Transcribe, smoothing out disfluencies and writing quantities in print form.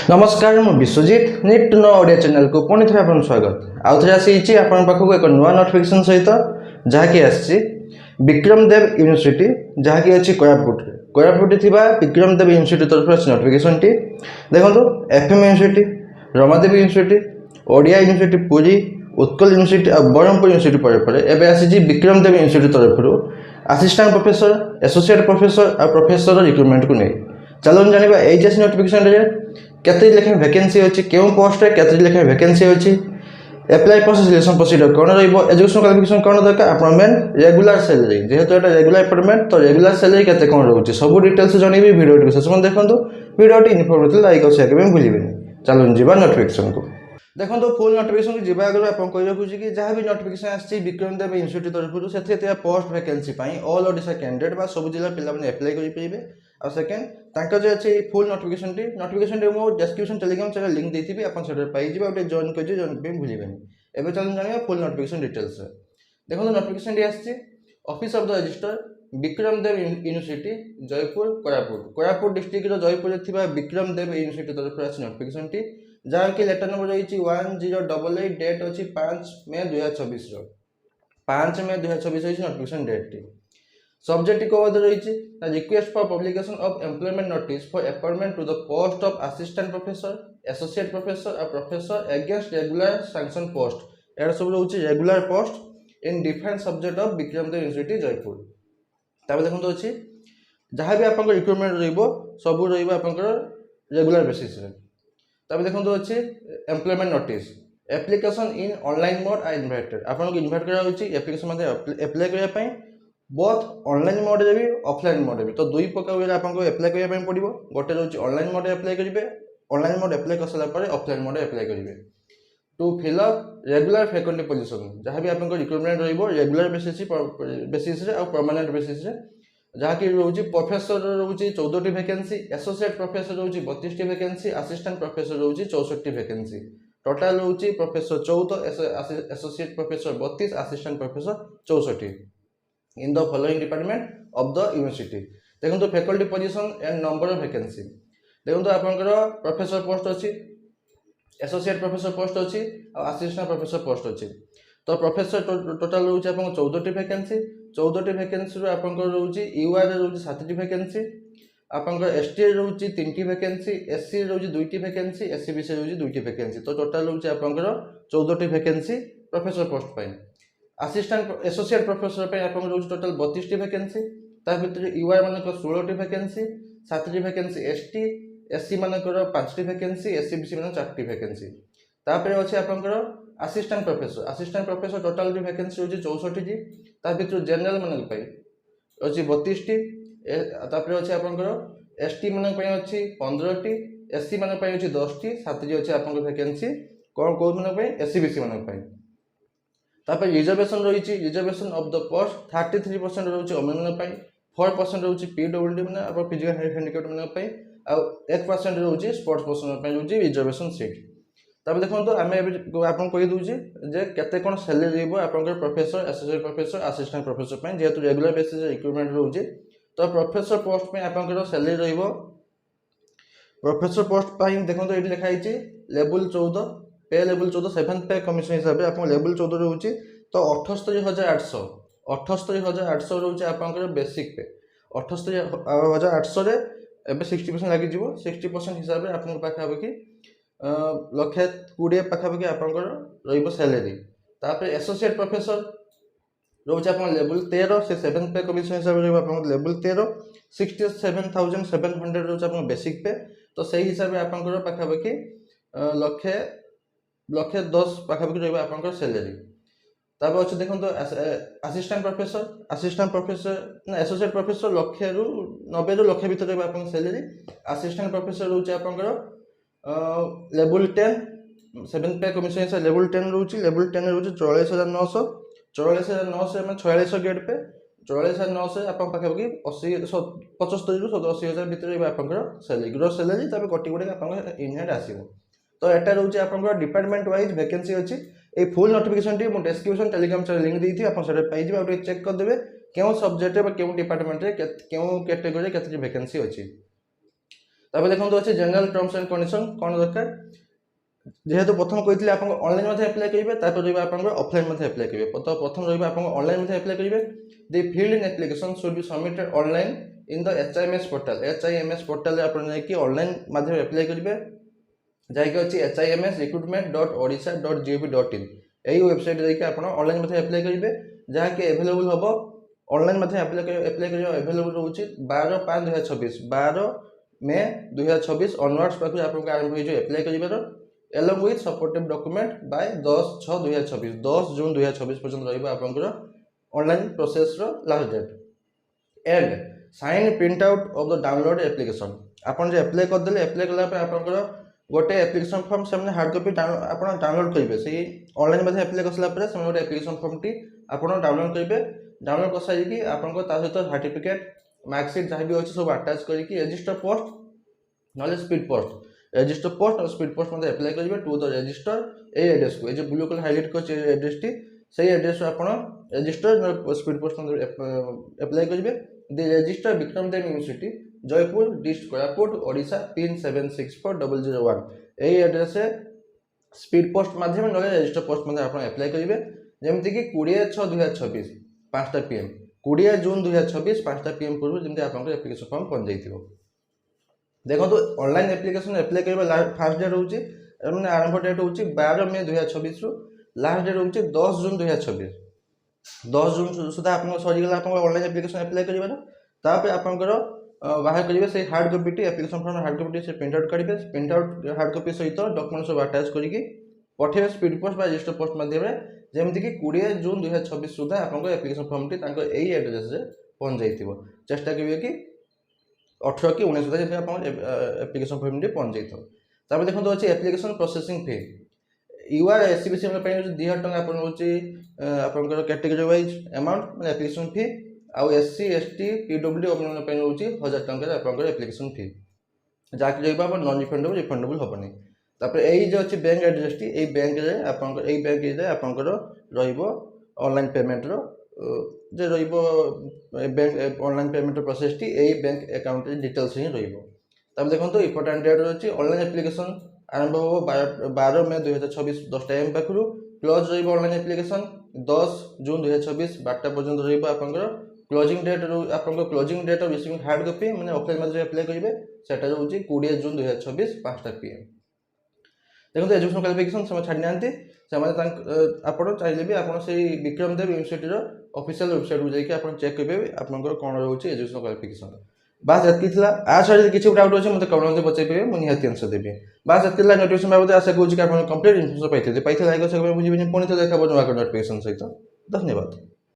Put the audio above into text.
नमस्कार मु Biswajit need to know Odia channel को पुणी थे आपन स्वागत आउ थे आसी आपन पाखक एक नुआ नोटिफिकेशन सहित जहाँकि आसी विक्रम देव यूनिवर्सिटी जहाँकि अच्छी कोरापुट थिबा विक्रम देव यूनिवर्सिटी तरफ अच्छी नोटिफिकेशन टी देखो FM university Ramadevi university Odia university Puri Utkal university और ब्रह्मपुर यूनिवर्सिटी पर एवं आसी विक्रम देव यूनिवर्सिटी तरफ असिस्टेंट प्रोफेसर एसोसिएट प्रोफेसर और प्रोफेसर रिक्रुटमेंट को नहीं चलो जाना एचएस नोटिफिकेशन केते लेखा वैकेंसी अच्छी क्यों पोस्ट रे केते लेखा वैकेंसी अच्छी एप्लाई प्रोसेस सिलेक्शन प्रोसीजर कौन रहिबो एजुकेशन क्वालिफिकेशन कौन दरकार आपण मेन रेगुलर सैलरी जेहेतु एटा रेगुलर अपॉइंटमेंट तो रेगुलर सैलरी केते कौन रहउची सब डिटेल्स जणीबी वीडियो टी विशेष मन देखंतु वीडियो टी इन्फॉर्मेटिव लाइक और शेयर करबे भूलिबेनी चलो जीवा नोटिफिकेशन को देखो फुल नोटिफिकेशन को जीवा आगे आप कही रखुची कि जहाँ भी नोटिफिकेशन आसी विक्रम देव यूनिवर्सिटी तरफ से post vacancy all Odisha candidate बा सब जिला पिला माने अप्लाई करि परिबे और सेकेंड तांका जो अच्छे फुल नोटिफिकेशन मो डिस्क्रिप्शन टेलीग्राम चैनल लिंक देती आप पाई गोटे जॉइन कर जॉइन कर भूलें एवं चलो जाना फुल नोटिफिकेशन डिटेल्स देखो नोटिफिकेशन आसी office of the register Vikram Dev university Jeypore Koraput district Jeypore Vikram Dev university तरफ आसी नोटिफिकेशन जहाँ कि लेटर नंबर रही 1088 डेट अच्छी 5 मे 2024 5 मे 2024 नोटिफिकेशन डेट टी सब्जेक्ट कौन रही request for publication of employment notice for appointment to the post of assistant professor associate professor और professor against regular sanction post यार सब रोचे regular post in different subject of Vikram Dev university Jaipur तापर देखो तो अच्छी जहाँ भी आप रिक्रुटमेंट सब रेगुलर बेसिस तब देखो तो अच्छे एम्प्लॉयमेंट नोटिस एप्लिकेशन इन ऑनलाइन मोड आ इनवाइटेड आपको इनवाइट करा एप्लिकेशन अप्लाई करने बोथ ऑनलाइन मोड भी ऑफलाइन मोड भी तो दुई प्रकार वे आपको अप्लाई करने पड़ो गोटे रोचे ऑनलाइन मोड अप्लाई करेंगे ऑनलाइन मोड अप्लाई कर सारा ऑफलाइन मोड अप्लाई करेंगे to fill up regular faculty position जहाँ भी आपको रिक्रुटमेंट रेगुलर बेसिस और परमानेंट बेसिस जहाँ कि रोचे प्रोफेसर रोचे 14टी वैकेंसी एसोसिएट प्रोफेसर रोचे 32टी वैकेंसी असिस्टेंट प्रोफेसर रोचे 64टी वैकेंसी टोटाल रोचे professor 14 associate professor 32 assistant professor 64 in the following department of the university देखो faculty position and number of vacancy देखो आपंकर प्रोफेसर पोस्ट अच्छी एसोसिएट प्रोफेसर पोस्ट अच्छी और असिस्टेंट प्रोफेसर पोस्ट अच्छी तो प्रोफेसर टोटाल रोचे 14टी वैकेंसी 14टी वैकेंसी आपंकर रोचे यूआर रोचे 7टी वैकेंसी आपंकर एसटी रोचे 3टी वैकेंसी एससी रोचे 2टी वैकेंसी एससीबीसी रोचे 2टी वैकेंसी तो टोटाल रोचे आपंकर 14टी वैकेंसी प्रोफेसर पोस्ट पाई असिस्टेंट एसोसिएट प्रोफेसर पे आपंकर रोचे टोटाल 32टी वैकेंसी ता भीतर यूआर मानकर 16टी वैकेंसी 7टी वैकेंसी एसटी एससी मानकर 5टी वैकेंसी एससीबीसी मानकर 4टी वैकेंसी तापर अच्छे आपंकर असिस्टेंट प्रोफेसर टोटाल वैकेंसी रोचे 64 जी ता भीतर जनरल मानक पाई अच्छी 32टी तापर अच्छे आपंकर एसटी मानक अच्छी 15टी एससी मानक अच्छी 10टी 7टी अच्छे आपंकर वैकेंसी कौन कौन मानक एससीबीसी मानक तापर रिजर्वेशन रही रिजर्वेशन ऑफ द पोस्ट 33% रोचे ओमेन मानक 4% रोचे पीडब्ल्यूडी मैंने आप फिजिकल हैंडिकैप्ड मानक और 1% रोचे स्पोर्ट्स पर्सन रोचे रिजर्वेशन सीट तब देखो तो आम आपको कही दूचे जे केते कौन सैलरी रहा professor associate professor assistant professor जेहेतु रेगुलर बेसिस रिक्रुटमेंट रोचे तो प्रोफेसर पोस्ट में आपंकर सैलरी प्रोफेसर पोस्ट देखो तो ये लिखाई लेवल 14 पे लेवल 14 7th पे कमिशन हिसाब से आप लेवल 14 रोचे तो 78,800 रोचे आपंकर बेसिक पे 78,800 एवं 60% लगी 60% हिसाब से आप पाखापाखि 1,20,000 पाखापाखि आपंकर सैलरी तापर एसोसिएट प्रोफेसर रोचे आप लेवल 13 से 7th पे कमिशन हिसाब से आप लेवल 13 67,700 रोचे आप बेसिक पे तो सही हिसाब से आपंकर पाखापाखि 1,10,000 पाखापाखि रहा आपंकर सैलरी तापर अच्छे देखो तो असिस्टेंट प्रोफेसर एसोसिएट प्रोफेसर 1,90,000 ରୁ 1,00,000 भीतर रहा आपंकर सैलरी असिस्टेंट प्रोफेसर रोचे आपंकर लेवल 10 7th पे कमिशन हिसाब लेवल 10 रोचे लेवल 10 रोचे 44,900 में 46 गेट पे 44,900 आप पाखापाखि 75,000 ରୁ 80,000 भीतर आपंकर सैलरी ग्रोस सैलरी तब कटी गुड़ा आप इनहैंड आसो तो यहाँ रोचे आप डिपार्टमेंट वाइज वैकेंसी अच्छी ये फुल नोटिफिकेशन टी मुझे डिस्क्रिप्शन टेलीग्राम चैनल लिंक दी थी आप पाई चेक करदे क्यों सब्जेक्ट क्यों डिपार्टमेंट क्यों कैटेगोरी के वैकेंसी अच्छी तापर देखो अच्छे जनरल टर्म्स एंड कंडीशन कौन दरकार जेहेतु प्रथम कही आप ऑनलाइन अप्लाई करेंगे तापर रहा आप ऑफलाइन अप्लाई करेंगे तो प्रथम रहा आप ऑनलाइन अप्लाई करेंगे the field in application should be submitted online in the HIMS portal portal आप ऑनलाइन माध्यम अप्लाई करेंगे जहाँकि अच्छी HIMS recruitment.odisha.gov.in यही वेबसाइट जाकि आप ऑनलाइन अप्लाई करेंगे जहाँकि एभेलेबल हम ऑनलाइन अप्लाई कर एभेलेबल रोचे 12/5/2026 12 मे 2026 ऑनवर्ड्स पाखु आपको आरंभ हो अप्लाई कर along with supportive document by 10/6/2026 10 जून 2026 पर्यंत रहा आपंकर online process last date and sign print out of the download application आपन जो अप्लाई करदे अप्लाई कला आपंकर गोटे एप्लिकेशन फॉर्म से हार्ड कॉपी आप डाउनलोड करेंगे से ऑनलाइन मध्य अप्लाई कर सारा से गोटे एप्लिकेशन फॉर्म टी आप डाउनलोड करेंगे डाउनलोड कर सारी आपको सहित सर्टिफिकेट मार्कशीट जहाँ भी अच्छे सब आटाच करके रजिस्टर पोस्ट ना स्पीड पोस्ट रजिस्टर पोस्ट और स्पीड पोस्ट मध्य अप्लाई करेंगे टू द रजिस्टर ए एड्रेस को ये ब्लू कलर हाइलाइट कर एड्रेस टी से एड्रेस आप रजिस्टर स्पीड पोस्ट अप्लाई करेंगे the register Vikram Dev university Jeypore district Koraput Odisha pin 764001 यही एड्रेस स्पीड पोस्ट माध्यम ना रजिस्टर पोस्ट मध्य आप अप्लाई करेंगे जमीक कि 20/6/2026 5टा PM 20 जून 2026 5टा PM पूर्व जमी आप एप्लिकेशन फॉर्म पहुंच जाइए देखो ऑनलाइन एप्लिकेशन अप्लाई कर फास्ट डेट रोचे मैंने आरंभ डेट हूँ 12 मे 2026 रु लास्ट डेट हूँ 10 जून 2026 10 जून सुधा आप सरीगला आप ऑनलाइन एप्लिकेशन अप्लाई कर आपंकर बाहर करेंगे से hard copy application form hard copy से प्रिंट आउट करेंगे प्रिंट आउट हार्ड कॉपी सहित डॉक्यूमेंट सब अटैच करके पठेबे स्पीड पोस्ट रजिस्टर पोस्ट माध्यम जमीक कि 20 जून 2026 सुधा आप एप्लिकेशन फॉर्म टी यही एड्रेस पहुंच जाइए चेष्टा करेंगे कि 18 कि 19 सुधा जब आप एप्लिकेशन फॉर्म टी पहुंच जाइए देखो अच्छे application processing fee UR SCBC 2000 टका आपंकर कैटेगरी वाइज अमाउंट मैंने एप्लिकेशन फी आउ SC ST PWD रोचे 1000 टकर आप एप्लिकेशन फी जहाँकि रहा नॉन रिफंडेबल रिफंडेबल हेनी तापर यही जो अच्छे बैंक एड्रेस टी यही बैंक आपंकर ऑनलाइन पेमेंट जो बैंक ऑनलाइन पेमेंट प्रोसेस टी यही बैंक अकाउंट डिटेल्स ही रहा देखो इम्पोर्टाट डेट रही ऑनलाइन एप्लिकेशन आरंभ हो 12 मे 2026 10टा AM पाखु क्लोज रही ऑनलाइन एप्लिकेशन 10 जून 2026 12टा पर्यंत रहा आपंकर क्लोजिंग डेट आप closing date of receiving hard copy मैंने ऑफलाइन मध्य अप्लाई करेंगे सेटा रोचे 20 जून 2026 5टा PM देखो एजुकेशन क्वालिफिकेशन से छाड़ी ना आप चाहिए भी आप Vikram Dev university official website को जाकि आप चेक करेंगे आपंकर कौन रोचे एजुकेशन क्वालिफिकेशन बास ये आ सर किसी डाउट अच्छे मतलब कमेंट पचारे मुझे निहाती आंसर देवी बास ये नोटिफिकेशन बाबद आशा करूँ कि आप कंप्लीट इनफर्मेशन पाई लाइक बुझे पुणी तो देखा नोटिफिकेशन सहित धन्यवाद।